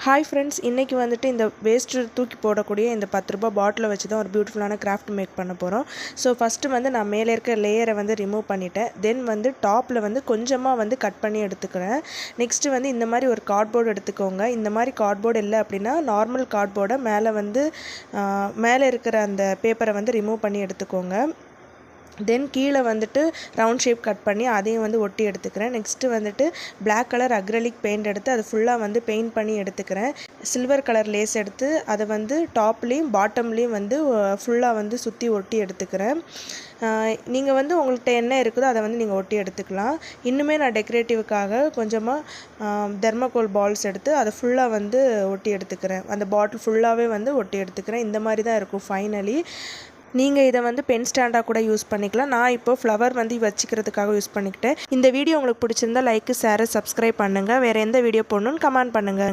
Hi friends, இன்றைக்கி வந்துட்டு இந்த வேஸ்ட்டு தூக்கி போடக்கூடிய இந்த 10 ரூபா பாட்டிலை வச்சு தான் ஒரு பியூட்டிஃபுல்லான கிராஃப்ட் மேக் பண்ண போகிறோம். ஸோ ஃபஸ்ட்டு வந்து நான் மேலே இருக்க லேயரை வந்து ரிமூவ் பண்ணிவிட்டேன். தென் வந்து டாப்பில் வந்து கொஞ்சமாக வந்து கட் பண்ணி எடுத்துக்கிறேன். நெக்ஸ்ட்டு வந்து இந்த மாதிரி ஒரு கார்ட்போர்டு எடுத்துக்கோங்க. இந்த மாதிரி கார்ட்போர்டு இல்லை அப்படின்னா நார்மல் கார்ட்போர்டை மேலே இருக்கிற அந்த பேப்பரை வந்து ரிமூவ் பண்ணி எடுத்துக்கோங்க. தென் கீழே வந்துட்டு ரவுண்ட் ஷேப் கட் பண்ணி அதையும் வந்து ஒட்டி எடுத்துக்கிறேன். நெக்ஸ்ட்டு வந்துட்டு பிளாக் கலர் அக்ரலிக் பெயிண்ட் எடுத்து அது ஃபுல்லாக வந்து பெயிண்ட் பண்ணி எடுத்துக்கிறேன். சில்வர் கலர் லேஸ் எடுத்து அதை வந்து டாப்லேயும் பாட்டம்லேயும் வந்து ஃபுல்லாக வந்து சுற்றி ஒட்டி எடுத்துக்கிறேன். நீங்கள் வந்து உங்கள்கிட்ட என்ன இருக்குதோ அதை வந்து நீங்கள் ஒட்டி எடுத்துக்கலாம். இன்னுமே நான் டெக்கரேட்டிவ்க்காக கொஞ்சமாக தெர்மோகோல் பால்ஸ் எடுத்து அதை ஃபுல்லாக வந்து ஒட்டி எடுத்துக்கிறேன். அந்த பாட்டில் ஃபுல்லாகவே வந்து ஒட்டி எடுத்துக்கிறேன். இந்த மாதிரி தான் இருக்கும் ஃபைனலி. நீங்கள் இதை வந்து பென் ஸ்டாண்டாக கூட யூஸ் பண்ணிக்கலாம். நான் இப்போ ஃப்ளவர் வந்து வச்சுக்கிறதுக்காக யூஸ் பண்ணிக்கிட்டேன். இந்த வீடியோ உங்களுக்கு பிடிச்சிருந்தா லைக், ஷேர், சப்ஸ்கிரைப் பண்ணுங்கள். வேறு எந்த வீடியோ போடணுன்னு கமெண்ட் பண்ணுங்கள்.